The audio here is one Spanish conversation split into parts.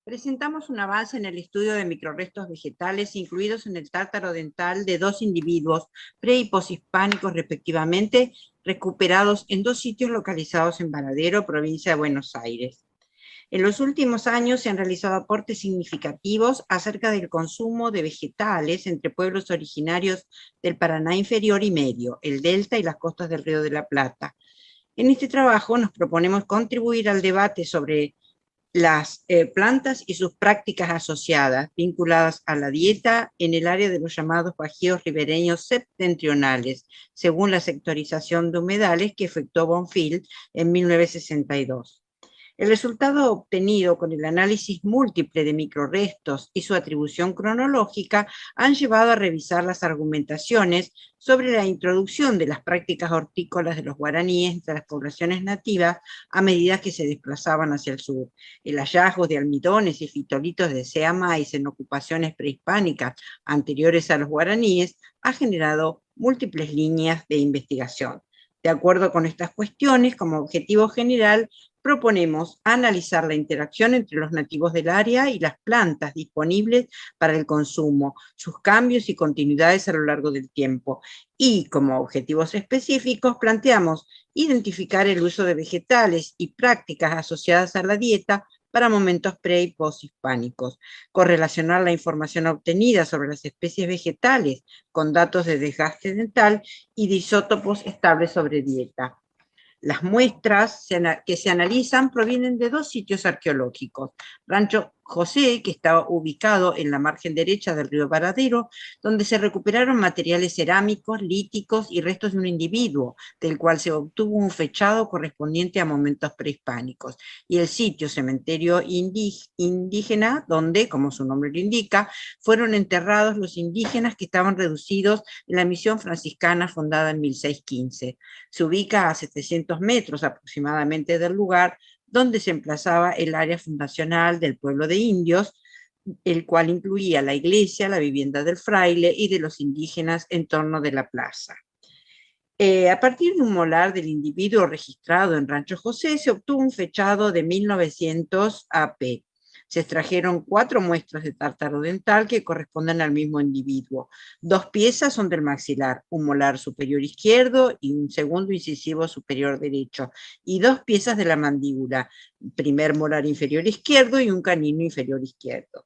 Presentamos un avance en el estudio de microrrestos vegetales incluidos en el tártaro dental de 2 individuos pre- y poshispánicos respectivamente, recuperados en 2 sitios localizados en Varadero, provincia de Buenos Aires. En los últimos años se han realizado aportes significativos acerca del consumo de vegetales entre pueblos originarios del Paraná inferior y medio, el delta y las costas del Río de la Plata. En este trabajo nos proponemos contribuir al debate sobre las plantas y sus prácticas asociadas, vinculadas a la dieta en el área de los llamados bajíos ribereños septentrionales, según la sectorización de humedales que efectuó Bonfil en 1962. El resultado obtenido con el análisis múltiple de microrrestos y su atribución cronológica han llevado a revisar las argumentaciones sobre la introducción de las prácticas hortícolas de los guaraníes entre las poblaciones nativas a medida que se desplazaban hacia el sur. El hallazgo de almidones y fitolitos de sea maíz en ocupaciones prehispánicas anteriores a los guaraníes ha generado múltiples líneas de investigación. De acuerdo con estas cuestiones, como objetivo general, proponemos analizar la interacción entre los nativos del área y las plantas disponibles para el consumo, sus cambios y continuidades a lo largo del tiempo. Y como objetivos específicos planteamos identificar el uso de vegetales y prácticas asociadas a la dieta para momentos pre- y poshispánicos, correlacionar la información obtenida sobre las especies vegetales con datos de desgaste dental y de isótopos estables sobre dieta. Las muestras que se analizan provienen de 2 sitios arqueológicos. Rancho José, que está ubicado en la margen derecha del río Varadero, donde se recuperaron materiales cerámicos, líticos y restos de un individuo, del cual se obtuvo un fechado correspondiente a momentos prehispánicos. Y el sitio cementerio indígena, donde, como su nombre lo indica, fueron enterrados los indígenas que estaban reducidos en la misión franciscana fundada en 1615. Se ubica a 700 metros aproximadamente del lugar donde se emplazaba el área fundacional del pueblo de indios, el cual incluía la iglesia, la vivienda del fraile y de los indígenas en torno de la plaza. A partir de un molar del individuo registrado en Rancho José, se obtuvo un fechado de 1900 AP. Se extrajeron 4 muestras de tártaro dental que corresponden al mismo individuo. 2 piezas son del maxilar, un molar superior izquierdo y un segundo incisivo superior derecho, y 2 piezas de la mandíbula, primer molar inferior izquierdo y un canino inferior izquierdo.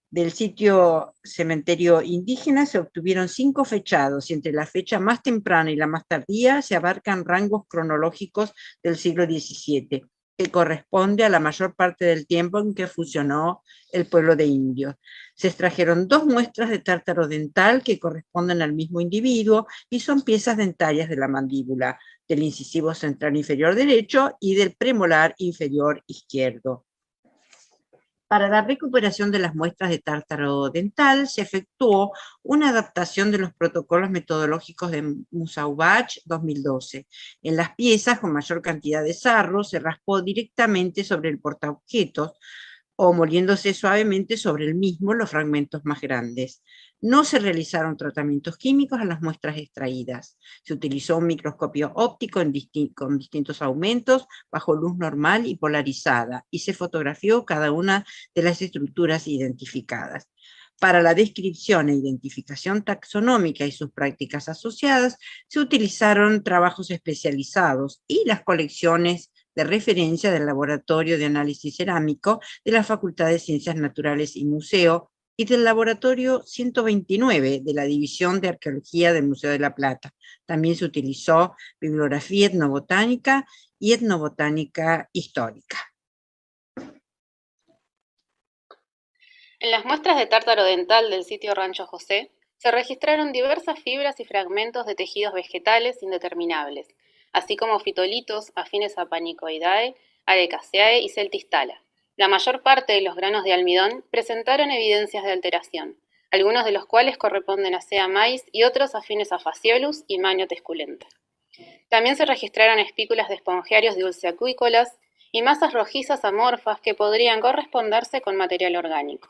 Del sitio cementerio indígena se obtuvieron 5 fechados y entre la fecha más temprana y la más tardía se abarcan rangos cronológicos del siglo XVII, que corresponde a la mayor parte del tiempo en que fusionó el pueblo de indios. Se extrajeron 2 muestras de tártaro dental que corresponden al mismo individuo y son piezas dentarias de la mandíbula, del incisivo central inferior derecho y del premolar inferior izquierdo. Para la recuperación de las muestras de tártaro dental se efectuó una adaptación de los protocolos metodológicos de Musaubach 2012. En las piezas con mayor cantidad de sarro se raspó directamente sobre el portaobjetos o moliéndose suavemente sobre el mismo los fragmentos más grandes. No se realizaron tratamientos químicos a las muestras extraídas. Se utilizó un microscopio óptico con distintos aumentos, bajo luz normal y polarizada, y se fotografió cada una de las estructuras identificadas. Para la descripción e identificación taxonómica y sus prácticas asociadas, se utilizaron trabajos especializados y las colecciones de referencia del Laboratorio de Análisis Cerámico de la Facultad de Ciencias Naturales y Museo y del Laboratorio 129 de la División de Arqueología del Museo de la Plata. También se utilizó bibliografía etnobotánica y etnobotánica histórica. En las muestras de tártaro dental del sitio Rancho José, se registraron diversas fibras y fragmentos de tejidos vegetales indeterminables, así como fitolitos afines a Panicoidae, Arecaceae y Celtistala. La mayor parte de los granos de almidón presentaron evidencias de alteración, algunos de los cuales corresponden a Sea maíz y otros afines a Phaseolus y Manio esculenta. También se registraron espículas de espongiarios dulceacuícolas y masas rojizas amorfas que podrían corresponderse con material orgánico.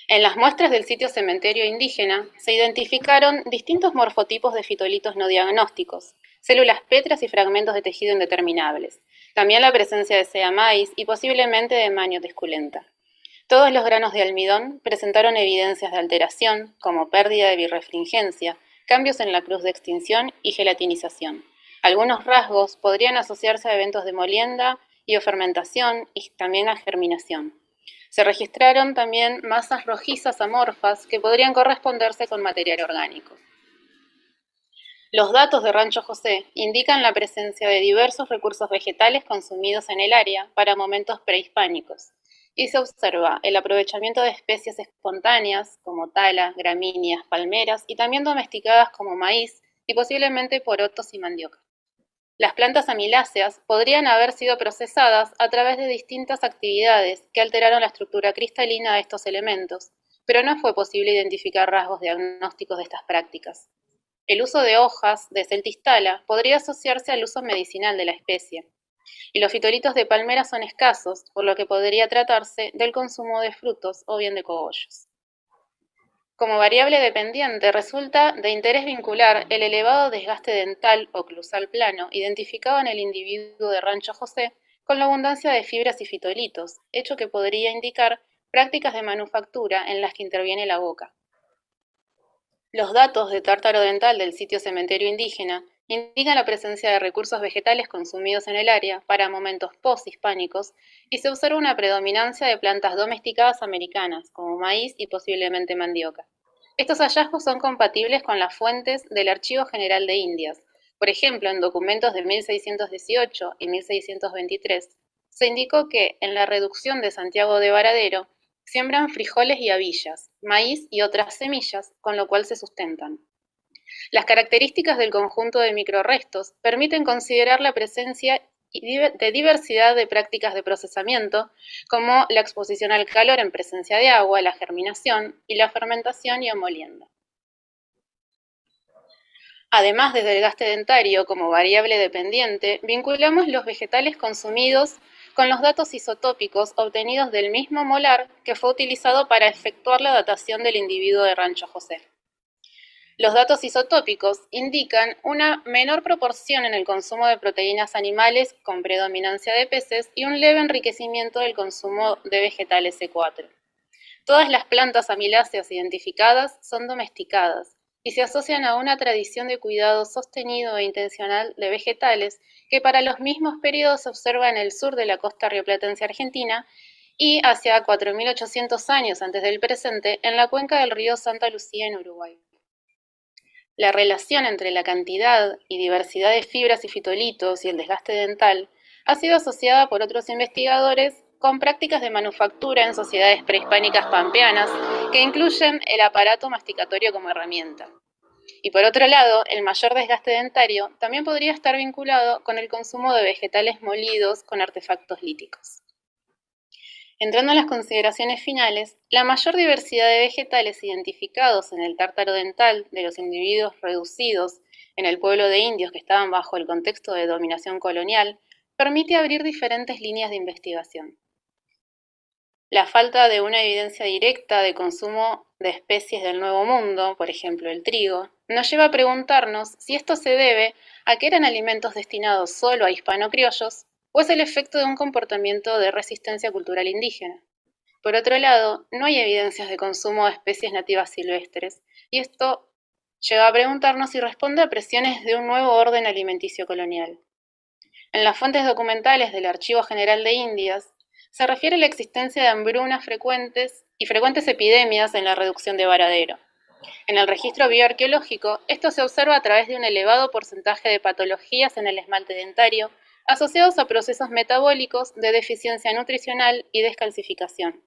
En las muestras del sitio cementerio indígena se identificaron distintos morfotipos de fitolitos no diagnósticos, células pétreas y fragmentos de tejido indeterminables, También la presencia de sea maíz y posiblemente de manio esculenta. Todos los granos de almidón presentaron evidencias de alteración, como pérdida de birrefringencia, cambios en la cruz de extinción y gelatinización. Algunos rasgos podrían asociarse a eventos de molienda y o fermentación y también a germinación. Se registraron también masas rojizas amorfas que podrían corresponderse con material orgánico. Los datos de Rancho José indican la presencia de diversos recursos vegetales consumidos en el área para momentos prehispánicos, y se observa el aprovechamiento de especies espontáneas como tala, gramíneas, palmeras y también domesticadas como maíz y posiblemente porotos y mandioca. Las plantas amiláceas podrían haber sido procesadas a través de distintas actividades que alteraron la estructura cristalina de estos elementos, pero no fue posible identificar rasgos diagnósticos de estas prácticas. El uso de hojas de Celtistala podría asociarse al uso medicinal de la especie, y los fitolitos de palmera son escasos, por lo que podría tratarse del consumo de frutos o bien de cogollos. Como variable dependiente, resulta de interés vincular el elevado desgaste dental o oclusal plano identificado en el individuo de Rancho José con la abundancia de fibras y fitolitos, hecho que podría indicar prácticas de manufactura en las que interviene la boca. Los datos de tártaro dental del sitio cementerio indígena indican la presencia de recursos vegetales consumidos en el área para momentos post-hispánicos y se observa una predominancia de plantas domesticadas americanas, como maíz y posiblemente mandioca. Estos hallazgos son compatibles con las fuentes del Archivo General de Indias. Por ejemplo, en documentos de 1618 y 1623, se indicó que en la reducción de Santiago de Varadero siembran frijoles y habillas, maíz y otras semillas, con lo cual se sustentan. Las características del conjunto de microrrestos permiten considerar la presencia de diversidad de prácticas de procesamiento, como la exposición al calor en presencia de agua, la germinación y la fermentación y molienda. Además del desgaste dentario como variable dependiente, vinculamos los vegetales consumidos con los datos isotópicos obtenidos del mismo molar que fue utilizado para efectuar la datación del individuo de Rancho José. Los datos isotópicos indican una menor proporción en el consumo de proteínas animales con predominancia de peces y un leve enriquecimiento del consumo de vegetales E4. Todas las plantas amiláceas identificadas son domesticadas y se asocian a una tradición de cuidado sostenido e intencional de vegetales que para los mismos periodos se observa en el sur de la costa rioplatense argentina y hacia 4.800 años antes del presente en la cuenca del río Santa Lucía en Uruguay. La relación entre la cantidad y diversidad de fibras y fitolitos y el desgaste dental ha sido asociada por otros investigadores con prácticas de manufactura en sociedades prehispánicas pampeanas que incluyen el aparato masticatorio como herramienta. Y por otro lado, el mayor desgaste dentario también podría estar vinculado con el consumo de vegetales molidos con artefactos líticos. Entrando en las consideraciones finales, la mayor diversidad de vegetales identificados en el tártaro dental de los individuos reducidos en el pueblo de indios que estaban bajo el contexto de dominación colonial permite abrir diferentes líneas de investigación. La falta de una evidencia directa de consumo de especies del Nuevo Mundo, por ejemplo el trigo, nos lleva a preguntarnos si esto se debe a que eran alimentos destinados solo a hispano-criollos o es el efecto de un comportamiento de resistencia cultural indígena. Por otro lado, no hay evidencias de consumo de especies nativas silvestres, y esto lleva a preguntarnos si responde a presiones de un nuevo orden alimenticio colonial. En las fuentes documentales del Archivo General de Indias, se refiere a la existencia de hambrunas frecuentes y frecuentes epidemias en la reducción de Varadero. En el registro bioarqueológico, esto se observa a través de un elevado porcentaje de patologías en el esmalte dentario asociados a procesos metabólicos de deficiencia nutricional y descalcificación.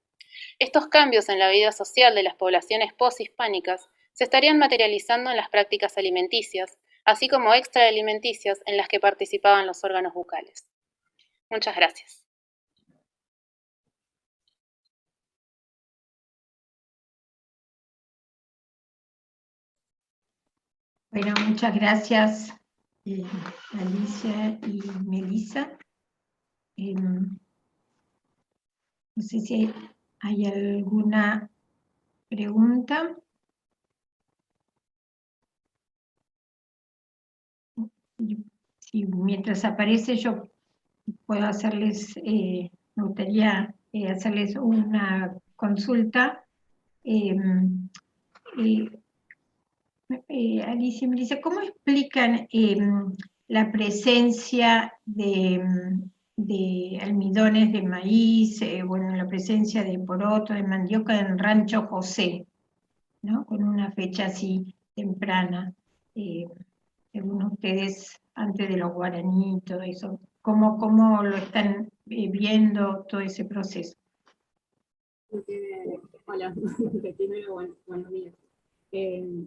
Estos cambios en la vida social de las poblaciones poshispánicas se estarían materializando en las prácticas alimenticias, así como extraalimenticias en las que participaban los órganos bucales. Muchas gracias. Bueno, muchas gracias, Alicia y Melissa. No sé si hay alguna pregunta. Si mientras aparece yo puedo hacerles, me gustaría hacerles una consulta. Alicia me dice, ¿cómo explican la presencia de almidones de maíz, bueno, la presencia de poroto, de mandioca en Rancho José, ¿no? Con una fecha así temprana, según ustedes, antes de los guaraní y todo eso, ¿cómo lo están viendo todo ese proceso? Hola, primero buenos días.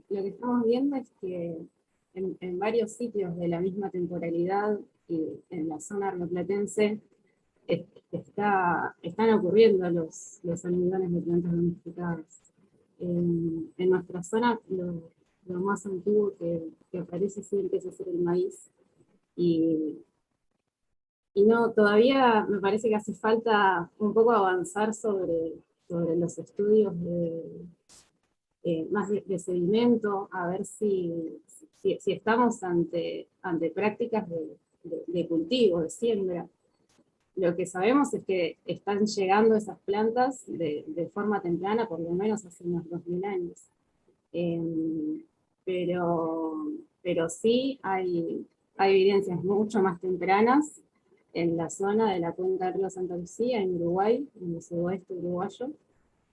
Lo que estamos viendo es que en varios sitios de la misma temporalidad y en la zona rioplatense están ocurriendo los almidones de plantas domesticadas. En nuestra zona lo más antiguo que aparece sí empieza a ser el maíz y no, todavía me parece que hace falta un poco avanzar sobre los estudios más de sedimento, a ver si estamos ante prácticas de cultivo, de siembra. Lo que sabemos es que están llegando esas plantas de forma temprana, por lo menos hace unos 2000 años. Pero sí hay evidencias mucho más tempranas en la zona de la cuenca del río Santa Lucía, en Uruguay, en el sudoeste uruguayo,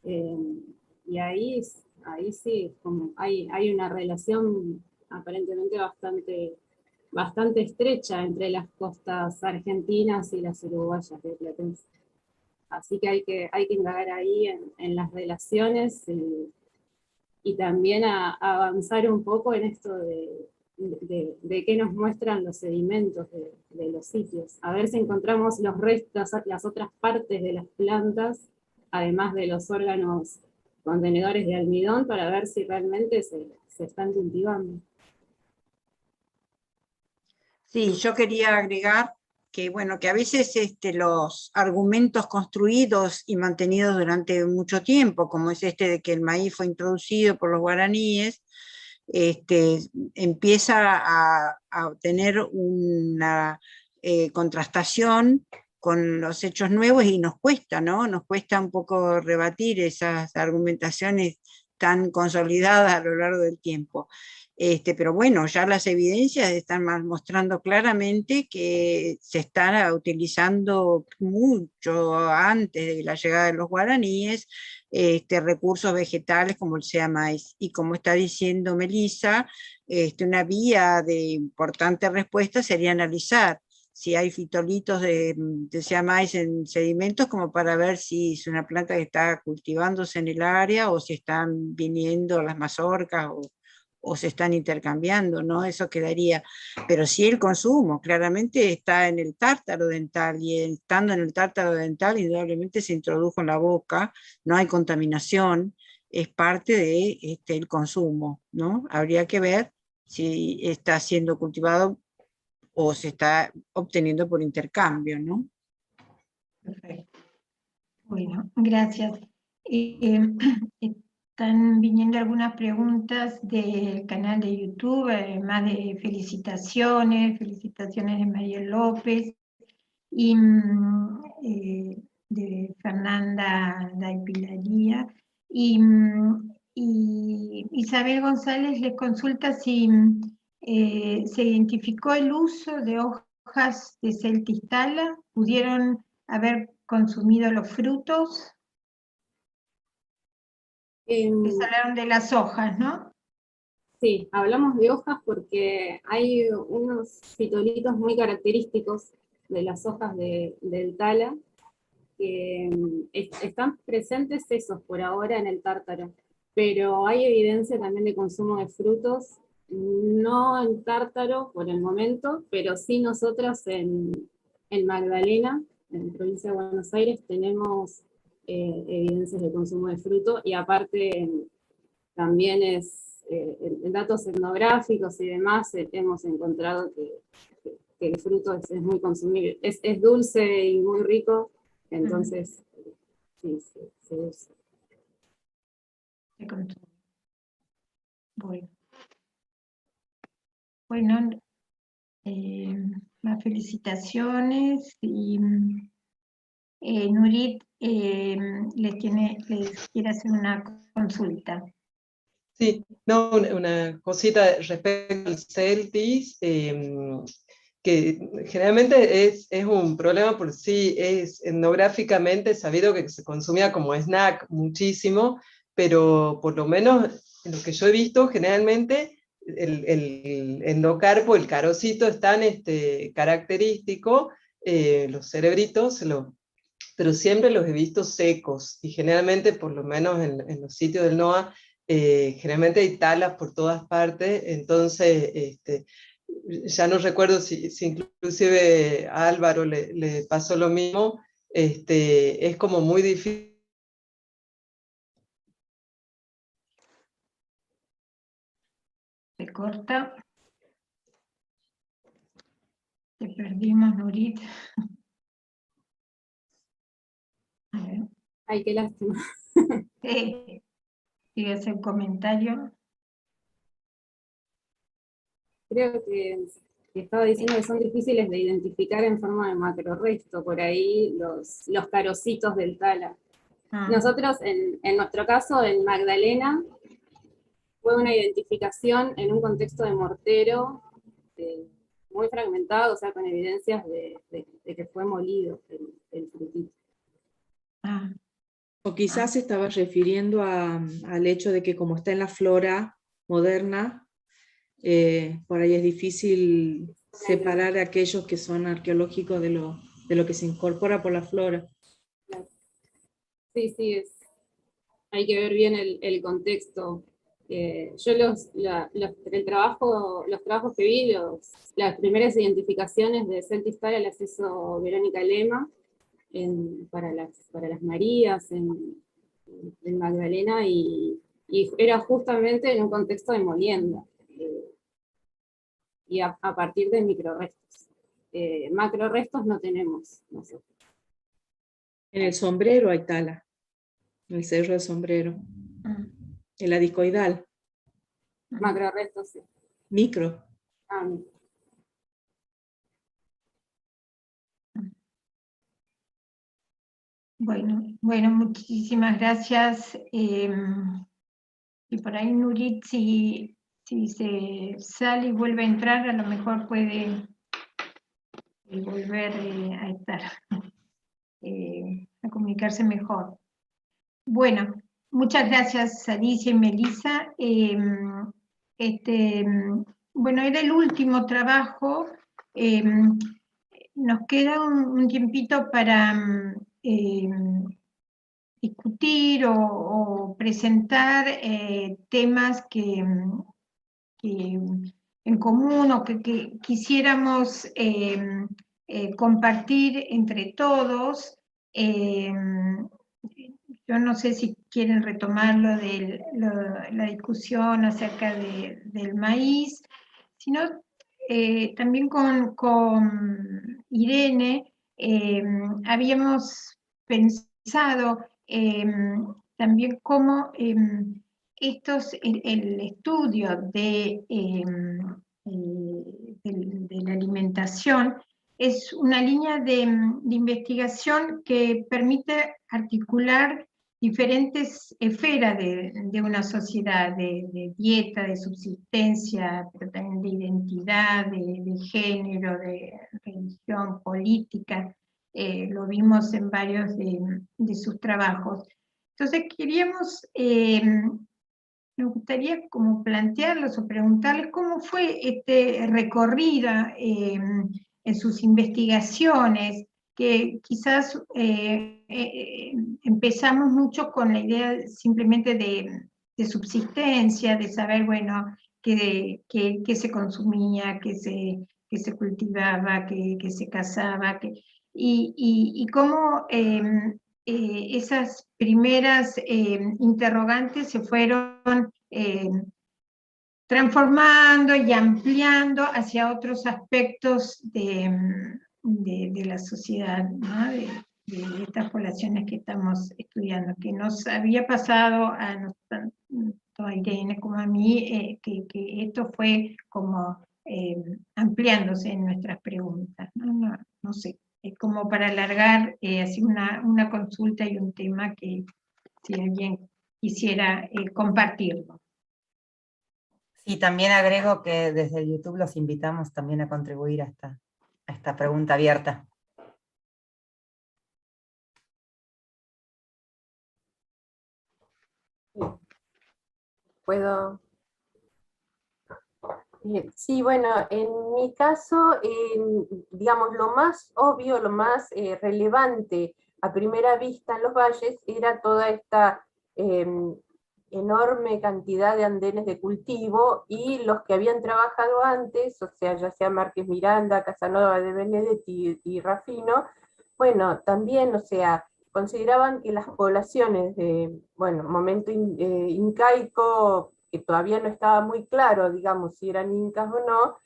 y ahí sí, como hay una relación aparentemente bastante estrecha entre las costas argentinas y las uruguayas de Platense. Así que hay que indagar ahí en las relaciones y también a avanzar un poco en esto de qué nos muestran los sedimentos de los sitios. A ver si encontramos los restos, las otras partes de las plantas, además de los órganos contenedores de almidón, para ver si realmente se están cultivando. Sí, yo quería agregar que, bueno, que a veces los argumentos construidos y mantenidos durante mucho tiempo, como es este de que el maíz fue introducido por los guaraníes, empieza a tener una contrastación con los hechos nuevos y nos cuesta, ¿no? Nos cuesta un poco rebatir esas argumentaciones tan consolidadas a lo largo del tiempo. Pero bueno, ya las evidencias están mostrando claramente que se está utilizando mucho antes de la llegada de los guaraníes recursos vegetales como el sea maíz. Y como está diciendo Melissa, una vía de importante respuesta sería analizar si hay fitolitos de sea maíz en sedimentos, como para ver si es una planta que está cultivándose en el área o si están viniendo las mazorcas o se están intercambiando, ¿no? Eso quedaría. Pero sí el consumo, claramente está en el tártaro dental, y estando en el tártaro dental, indudablemente se introdujo en la boca, no hay contaminación, es parte de el consumo, ¿no? Habría que ver si está siendo cultivado o se está obteniendo por intercambio, ¿no? Perfecto. Bueno, gracias. Están viniendo algunas preguntas del canal de YouTube, además de felicitaciones de María López y de Fernanda Daipilaría. Y Isabel González les consulta si se identificó el uso de hojas de celtistala, pudieron haber consumido los frutos. Les hablaron de las hojas, ¿no? Sí, hablamos de hojas porque hay unos fitolitos muy característicos de las hojas del tala que están presentes esos por ahora en el tártaro, pero hay evidencia también de consumo de frutos, no en tártaro por el momento, pero sí nosotras en Magdalena, en la provincia de Buenos Aires, tenemos evidencias de consumo de fruto, y aparte también en datos etnográficos y demás hemos encontrado que el fruto es muy consumible, es dulce y muy rico, entonces sí, se usa. Bueno, Más felicitaciones y Nurit les quiere hacer una consulta. Sí, no, una cosita respecto al Celtis, que generalmente es un problema por sí, es etnográficamente sabido que se consumía como snack muchísimo, pero por lo menos en lo que yo he visto, generalmente el endocarpo, el carocito es tan característico, los cerebritos, pero siempre los he visto secos, y generalmente, por lo menos en los sitios del NOA, generalmente hay talas por todas partes, entonces ya no recuerdo si inclusive a Álvaro le pasó lo mismo, es como muy difícil. Se corta. Te perdimos, Nurit. A ver. Ay, qué lástima. ¿Quiere hacer comentario? Creo que estaba diciendo que son difíciles de identificar en forma de macrorresto, por ahí los carocitos del tala. Nosotros, en nuestro caso, en Magdalena, fue una identificación en un contexto de mortero muy fragmentado, o sea, con evidencias de que fue molido el frutito. O quizás se estaba refiriendo al hecho de que como está en la flora moderna, por ahí es difícil separar a aquellos que son arqueológicos de lo que se incorpora por la flora. Sí, hay que ver bien el contexto. Yo los trabajos que vi, las primeras identificaciones de Celtis Tala las hizo Verónica Lema para las Marías en Magdalena, y era justamente en un contexto de molienda, y a partir de microrestos. Macrorestos no tenemos nosotros. En el Sombrero hay tala, en el Cerro de Sombrero, en la discoidal. Macrorestos, sí. Micro. Bueno, muchísimas gracias. Y por ahí Nurit, si se sale y vuelve a entrar, a lo mejor puede volver a estar, a comunicarse mejor. Bueno, muchas gracias Alicia y Melissa. Bueno, era el último trabajo. Nos queda un tiempito para discutir o presentar temas que en común o que quisiéramos compartir entre todos. Yo no sé si quieren retomar la discusión acerca del maíz, sino también con Irene habíamos pensado también cómo el estudio de la alimentación es una línea de investigación que permite articular diferentes esferas de una sociedad, de dieta, de subsistencia, pero también de identidad, de género, de religión, política. Lo vimos en varios de sus trabajos. Entonces queríamos, me gustaría como plantearles o preguntarles cómo fue este recorrido en sus investigaciones, que quizás empezamos mucho con la idea simplemente de subsistencia, de saber, bueno, qué se consumía, qué se cultivaba, qué se cazaba, y cómo esas primeras interrogantes se fueron transformando y ampliando hacia otros aspectos de la sociedad, ¿no? de estas poblaciones que estamos estudiando, que nos había pasado tanto a Irene como a mí, que esto fue como ampliándose en nuestras preguntas. No sé, es como para alargar así una consulta y un tema que si alguien quisiera compartirlo. Sí, también agrego que desde YouTube los invitamos también a contribuir a esta pregunta abierta. ¿Puedo? Sí, bueno, en mi caso, digamos, lo más obvio, lo más relevante a primera vista en los valles era toda esta enorme cantidad de andenes de cultivo, y los que habían trabajado antes, o sea, ya sea Márquez Miranda, Casanova de Benedetti y Rafino, bueno, también, o sea, consideraban que las poblaciones de, bueno, momento incaico, que todavía no estaba muy claro, digamos, si eran incas o no,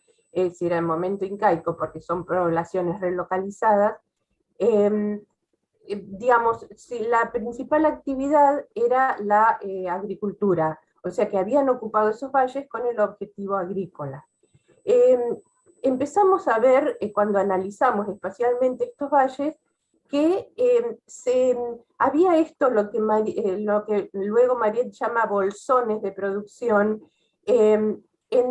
si era el momento incaico, porque son poblaciones relocalizadas, digamos, si la principal actividad era la agricultura, o sea que habían ocupado esos valles con el objetivo agrícola. Empezamos a ver, cuando analizamos espacialmente estos valles, que había esto, lo que luego Mariette llama bolsones de producción, en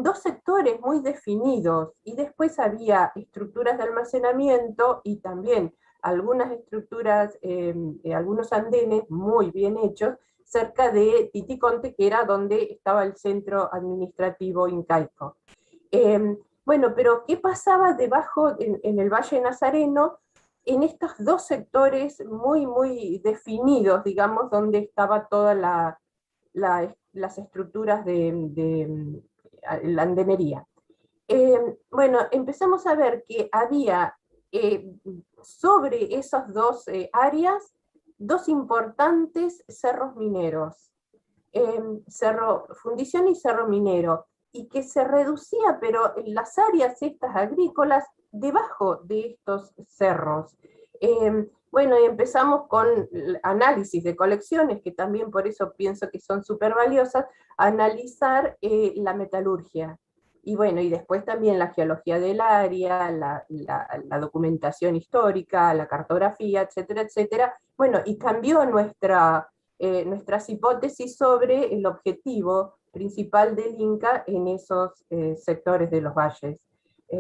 dos sectores muy definidos, y después había estructuras de almacenamiento y también algunas estructuras, algunos andenes muy bien hechos, cerca de Titiconte, que era donde estaba el centro administrativo incaico. Bueno, pero ¿qué pasaba debajo, en el Valle Nazareno, en estos dos sectores muy definidos, digamos, donde estaba toda las estructuras de la andenería? Bueno, empezamos a ver que había sobre esas dos áreas dos importantes cerros mineros, Cerro Fundición y Cerro Minero, y que se reducía, pero en las áreas estas agrícolas, debajo de estos cerros. Bueno, y empezamos con análisis de colecciones, que también por eso pienso que son súper valiosas, analizar la metalurgia. Y bueno, y después también la geología del área, la documentación histórica, la cartografía, etcétera, etcétera. Bueno, y cambió nuestras hipótesis sobre el objetivo principal del Inca en esos sectores de los valles.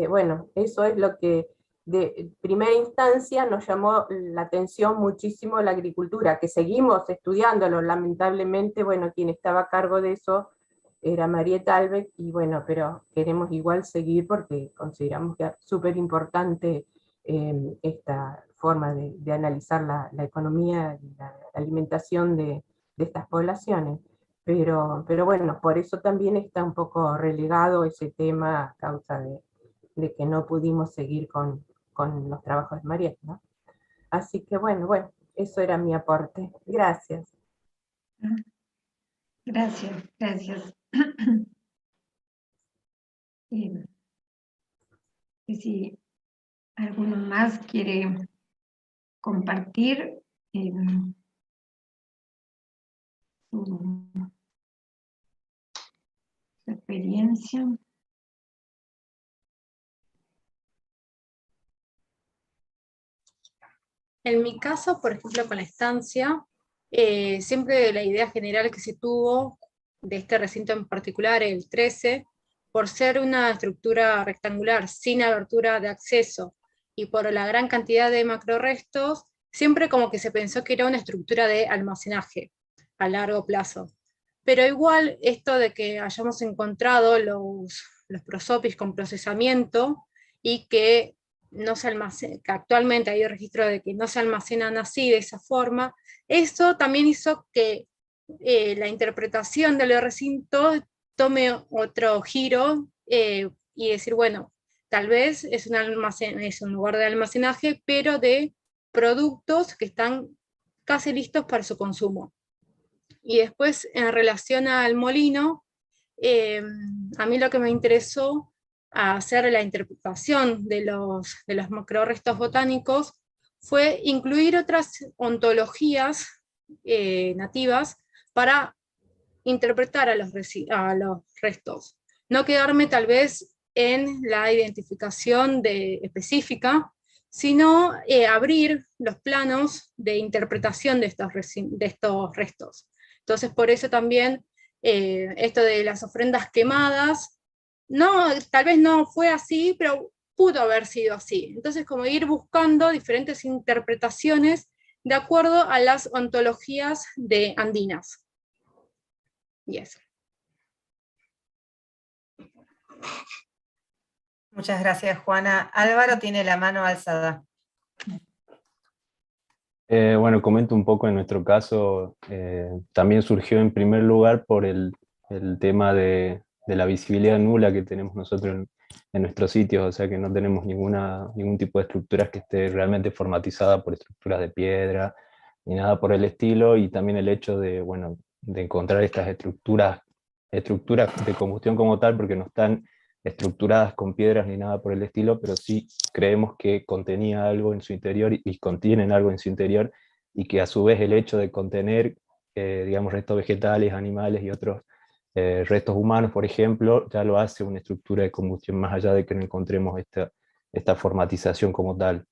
Bueno, eso es lo que de primera instancia nos llamó la atención muchísimo la agricultura, que seguimos estudiándolo, lamentablemente, bueno, quien estaba a cargo de eso era Mariette Albeck, y bueno, pero queremos igual seguir porque consideramos que es súper importante esta forma de analizar la economía y la alimentación de estas poblaciones. Pero bueno, por eso también está un poco relegado ese tema a causa de que no pudimos seguir con los trabajos de Mariette, ¿no? Así que bueno, eso era mi aporte. Gracias. Gracias. Si alguno más quiere compartir su experiencia. En mi caso, por ejemplo, con la estancia, siempre la idea general que se tuvo de este recinto en particular, el 13, por ser una estructura rectangular sin abertura de acceso y por la gran cantidad de macrorestos, siempre como que se pensó que era una estructura de almacenaje a largo plazo. Pero igual esto de que hayamos encontrado los prosopis con procesamiento y que no se almacena, que actualmente hay registro de que no se almacenan así, de esa forma, eso también hizo que la interpretación del recinto tome otro giro y decir, bueno, tal vez es un lugar de almacenaje, pero de productos que están casi listos para su consumo. Y después, en relación al molino, a mí lo que me interesó hacer la interpretación de los macrorestos botánicos fue incluir otras ontologías nativas para interpretar a los restos. No quedarme tal vez en la identificación específica, sino abrir los planos de interpretación de estos restos. Entonces, por eso también esto de las ofrendas quemadas, tal vez no fue así, pero pudo haber sido así. Entonces, como ir buscando diferentes interpretaciones de acuerdo a las ontologías andinas. Y eso. Muchas gracias, Juana. Álvaro tiene la mano alzada. Bueno, comento un poco en nuestro caso, también surgió en primer lugar por el tema de la visibilidad nula que tenemos nosotros en nuestros sitios, o sea que no tenemos ningún tipo de estructuras que esté realmente formatizada por estructuras de piedra, ni nada por el estilo, y también el hecho de, bueno, de encontrar estas estructuras de combustión como tal, porque no están estructuradas con piedras ni nada por el estilo, pero sí creemos que contenía algo en su interior y contienen algo en su interior, y que a su vez el hecho de contener, digamos, restos vegetales, animales y otros restos humanos, por ejemplo, ya lo hace una estructura de combustión, más allá de que no encontremos esta formatización como tal.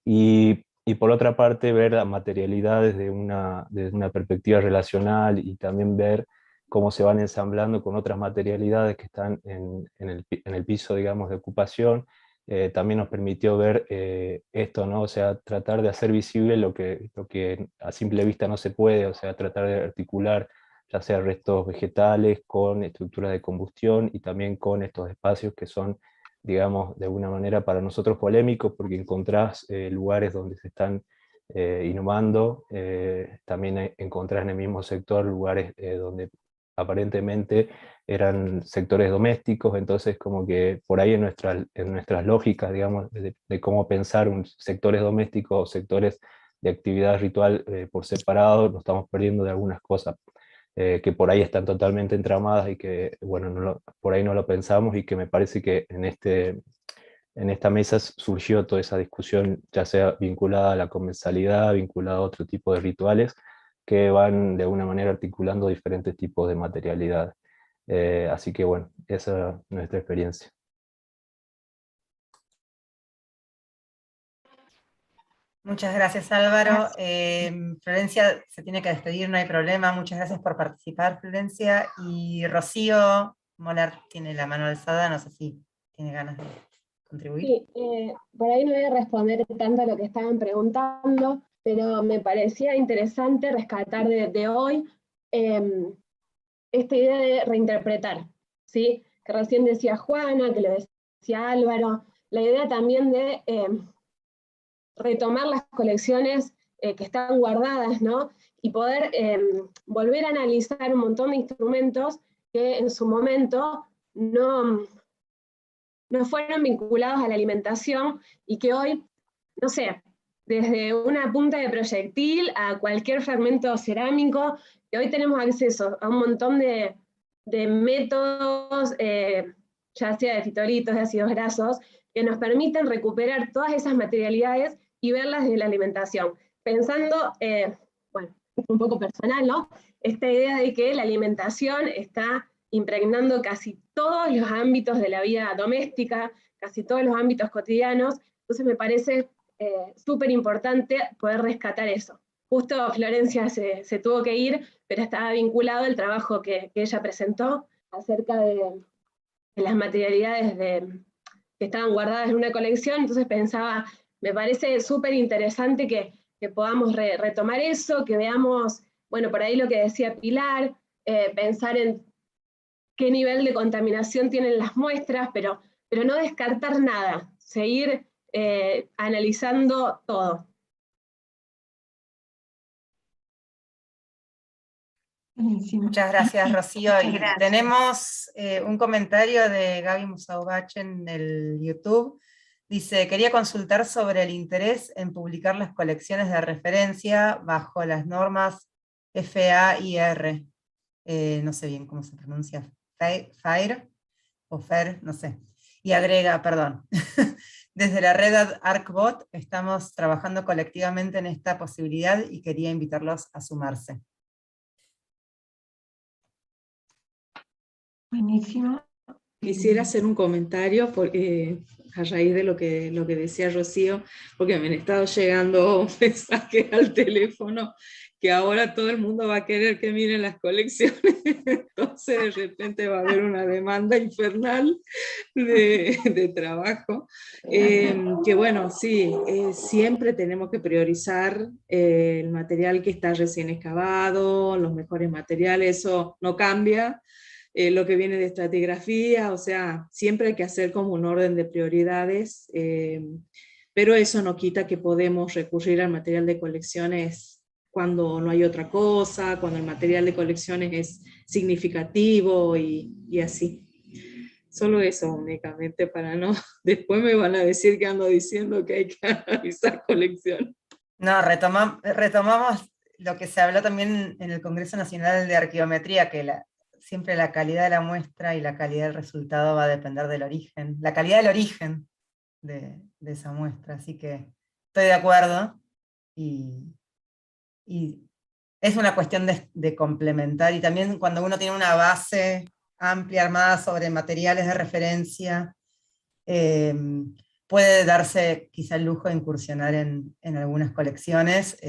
Y por otra parte, ver la materialidad desde una perspectiva relacional, y también ver cómo se van ensamblando con otras materialidades que están en el piso, digamos, de ocupación, también nos permitió ver esto, ¿no? O sea, tratar de hacer visible lo que a simple vista no se puede, o sea, tratar de articular ya sea restos vegetales con estructuras de combustión, y también con estos espacios que son, digamos, de alguna manera para nosotros polémicos, porque encontrás lugares donde se están inhumando, también encontrás en el mismo sector lugares donde aparentemente eran sectores domésticos, entonces como que por ahí en nuestras lógicas, digamos, de cómo pensar sectores domésticos o sectores de actividad ritual por separado, nos estamos perdiendo de algunas cosas que por ahí están totalmente entramadas y que, bueno, por ahí no lo pensamos, y que me parece que en esta mesa surgió toda esa discusión, ya sea vinculada a la comensalidad, vinculada a otro tipo de rituales, que van de alguna manera articulando diferentes tipos de materialidad. Así que bueno, esa es nuestra experiencia. Muchas gracias, Álvaro. Florencia se tiene que despedir, no hay problema. Muchas gracias por participar, Florencia. Y Rocío Molar tiene la mano alzada, no sé si tiene ganas de contribuir. Sí, por ahí no voy a responder tanto a lo que estaban preguntando, pero me parecía interesante rescatar de hoy esta idea de reinterpretar, ¿sí? Que recién decía Juana, que lo decía Álvaro, la idea también de retomar las colecciones que están guardadas, ¿no? Y poder volver a analizar un montón de instrumentos que en su momento no fueron vinculados a la alimentación, y que hoy, no sé, desde una punta de proyectil a cualquier fragmento cerámico, que hoy tenemos acceso a un montón de métodos, ya sea de fitolitos, de ácidos grasos, que nos permiten recuperar todas esas materialidades y verlas desde la alimentación. Pensando, bueno, un poco personal, ¿no? Esta idea de que la alimentación está impregnando casi todos los ámbitos de la vida doméstica, casi todos los ámbitos cotidianos, entonces me parece súper importante poder rescatar eso. Justo Florencia se tuvo que ir, pero estaba vinculado al trabajo que ella presentó acerca de las materialidades que estaban guardadas en una colección, entonces pensaba, me parece súper interesante que podamos retomar eso, que veamos, bueno, por ahí lo que decía Pilar, pensar en qué nivel de contaminación tienen las muestras, pero no descartar nada, seguir analizando todo. Muchas gracias, Rocío. Muchas Y gracias. tenemos un comentario de Gaby Musaubache en el YouTube. Dice, quería consultar sobre el interés en publicar las colecciones de referencia bajo las normas FAIR. No sé bien cómo se pronuncia, FAIR o FAIR, no sé. Y agrega, perdón, desde la red ArcBot estamos trabajando colectivamente en esta posibilidad y quería invitarlos a sumarse. Buenísimo. Quisiera hacer un comentario a raíz de lo que decía Rocío, porque me han estado llegando mensajes al teléfono que ahora todo el mundo va a querer que miren las colecciones, entonces de repente va a haber una demanda infernal de trabajo. Que bueno, sí, siempre tenemos que priorizar el material que está recién excavado, los mejores materiales, eso no cambia. Lo que viene de estratigrafía, o sea, siempre hay que hacer como un orden de prioridades, pero eso no quita que podemos recurrir al material de colecciones cuando no hay otra cosa, cuando el material de colecciones es significativo y así. Solo eso únicamente para no, después me van a decir que ando diciendo que hay que analizar colección. No, retomamos lo que se habló también en el Congreso Nacional de Arqueometría, que siempre la calidad de la muestra y la calidad del resultado va a depender del origen, la calidad del origen de esa muestra, así que estoy de acuerdo, y es una cuestión de complementar, y también cuando uno tiene una base amplia armada sobre materiales de referencia, puede darse quizá el lujo de incursionar en algunas colecciones,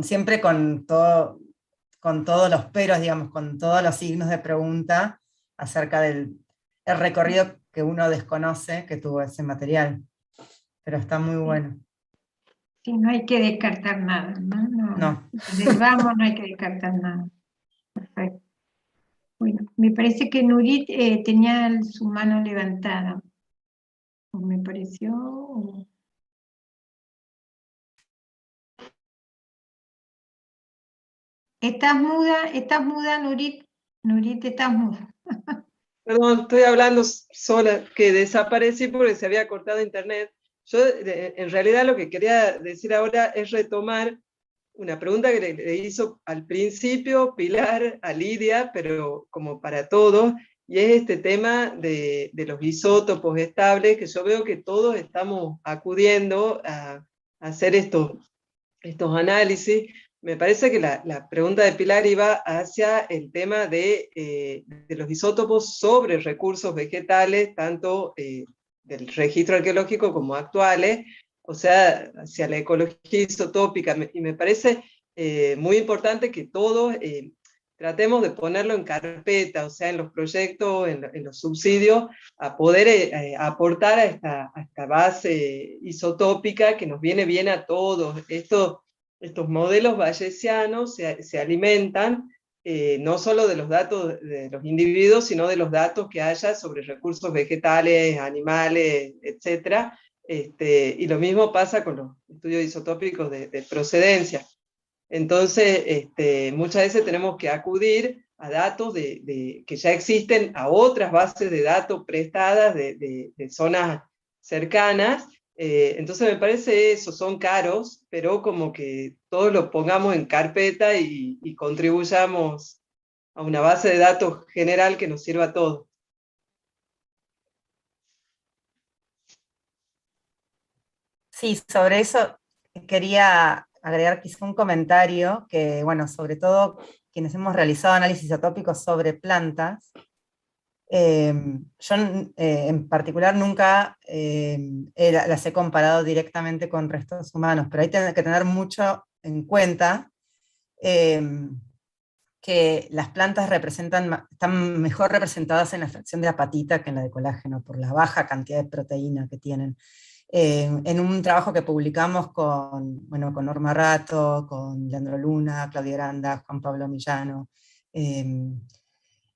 siempre con todos los peros, digamos, con todos los signos de pregunta acerca del recorrido que uno desconoce que tuvo ese material. Pero está muy bueno. Sí, no hay que descartar nada, ¿no? No. Vamos, no hay que descartar nada. Perfecto. Bueno, me parece que Nurit tenía su mano levantada. ¿O me pareció? ¿Estás muda, Nurit? Nurit, estás muda. Perdón, estoy hablando sola, que desaparecí porque se había cortado internet. Yo en realidad lo que quería decir ahora es retomar una pregunta que le hizo al principio Pilar a Lidia, pero como para todos, y es este tema de los isótopos estables, que yo veo que todos estamos acudiendo a hacer estos análisis. Me parece que la pregunta de Pilar iba hacia el tema de los isótopos sobre recursos vegetales, tanto del registro arqueológico como actuales, o sea, hacia la ecología isotópica, y me parece muy importante que todos tratemos de ponerlo en carpeta, o sea, en los proyectos, en los subsidios, a poder aportar a esta base isotópica que nos viene bien a todos. Estos modelos bayesianos se alimentan no solo de los datos de los individuos, sino de los datos que haya sobre recursos vegetales, animales, etc. Y lo mismo pasa con los estudios isotópicos de procedencia. Entonces, muchas veces tenemos que acudir a datos que ya existen, a otras bases de datos prestadas de zonas cercanas. Entonces me parece eso, son caros, pero como que todos lo pongamos en carpeta y contribuyamos a una base de datos general que nos sirva a todos. Sí, sobre eso quería agregar quizá un comentario, que bueno, sobre todo quienes hemos realizado análisis isotópicos sobre plantas, yo en particular nunca las he comparado directamente con restos humanos, pero hay que tener mucho en cuenta que las plantas están mejor representadas en la extracción de apatita que en la de colágeno, por la baja cantidad de proteína que tienen. En un trabajo que publicamos con Norma Rato, con Leandro Luna, Claudia Aranda, Juan Pablo Millano,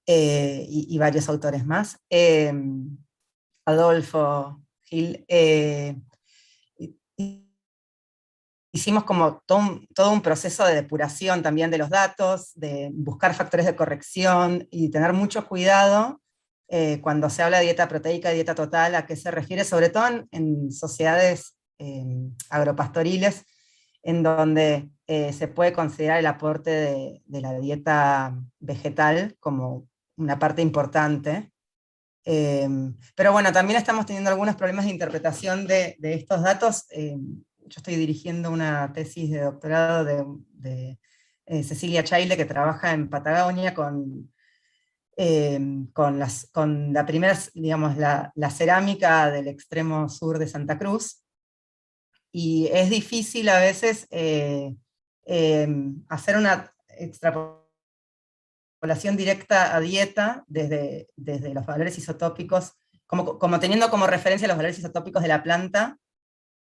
y varios autores más, Adolfo Gil, hicimos como todo un proceso de depuración también de los datos, de buscar factores de corrección y tener mucho cuidado cuando se habla de dieta proteica, dieta total, a qué se refiere, sobre todo en sociedades agropastoriles, en donde se puede considerar el aporte de la dieta vegetal como una parte importante. Pero bueno, también estamos teniendo algunos problemas de interpretación de estos datos. Yo estoy dirigiendo una tesis de doctorado de Cecilia Chaile, que trabaja en Patagonia con con la primera, digamos, la cerámica del extremo sur de Santa Cruz, y es difícil a veces hacer una extrapolación directa a dieta desde los valores isotópicos, como teniendo como referencia los valores isotópicos de la planta.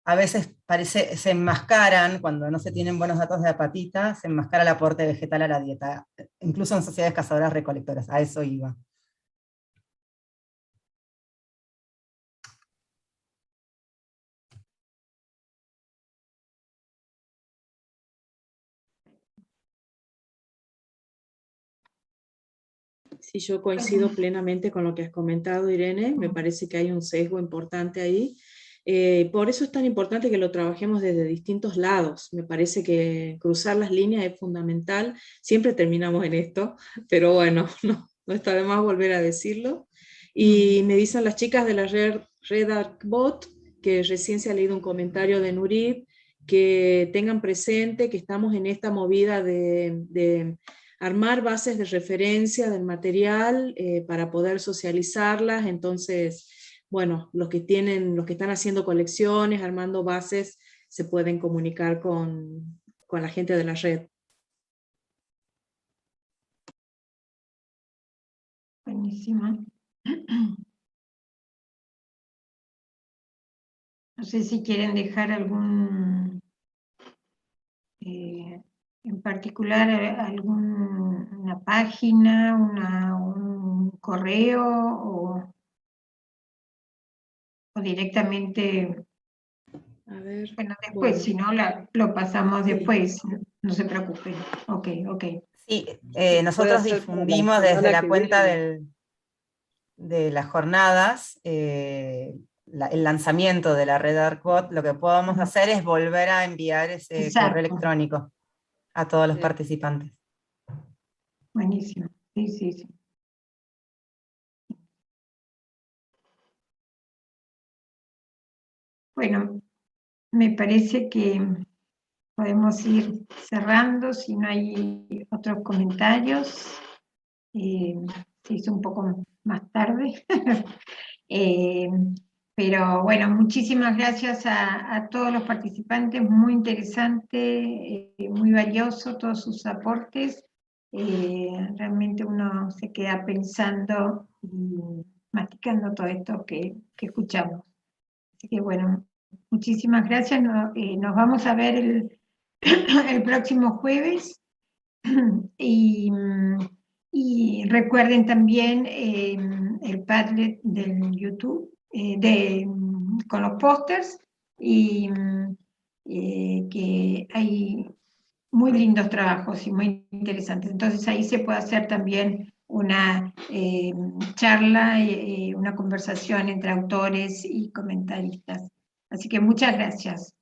A veces se enmascaran, cuando no se tienen buenos datos de apatita, se enmascara el aporte vegetal a la dieta, incluso en sociedades cazadoras recolectoras, a eso iba. Sí, yo coincido plenamente con lo que has comentado, Irene. Me parece que hay un sesgo importante ahí. Por eso es tan importante que lo trabajemos desde distintos lados. Me parece que cruzar las líneas es fundamental. Siempre terminamos en esto, pero bueno, no está de más volver a decirlo. Y me dicen las chicas de la Red ArcBot, que recién se ha leído un comentario de Nurit, que tengan presente que estamos en esta movida de armar bases de referencia del material para poder socializarlas. Entonces, bueno, los que están haciendo colecciones, armando bases, se pueden comunicar con la gente de la red. Buenísimo. No sé si quieren dejar algún, en particular, alguna página, un correo, o directamente, a ver, bueno, después, bueno. si no, lo pasamos después, no se preocupen. Ok. Sí, nosotros difundimos desde la cuenta de las jornadas, el lanzamiento de la red ArcBot. Lo que podamos hacer es volver a enviar ese correo electrónico a todos los participantes. Buenísimo, sí. Bueno, me parece que podemos ir cerrando si no hay otros comentarios. Se hizo un poco más tarde. Pero bueno, muchísimas gracias a todos los participantes, muy interesante, muy valioso todos sus aportes. Realmente uno se queda pensando y masticando todo esto que escuchamos. Así que bueno, muchísimas gracias. Nos vamos a ver el próximo jueves. Y recuerden también el Padlet del YouTube con los pósters, y que hay muy lindos trabajos y muy interesantes. Entonces ahí se puede hacer también una charla, una conversación entre autores y comentaristas. Así que muchas gracias.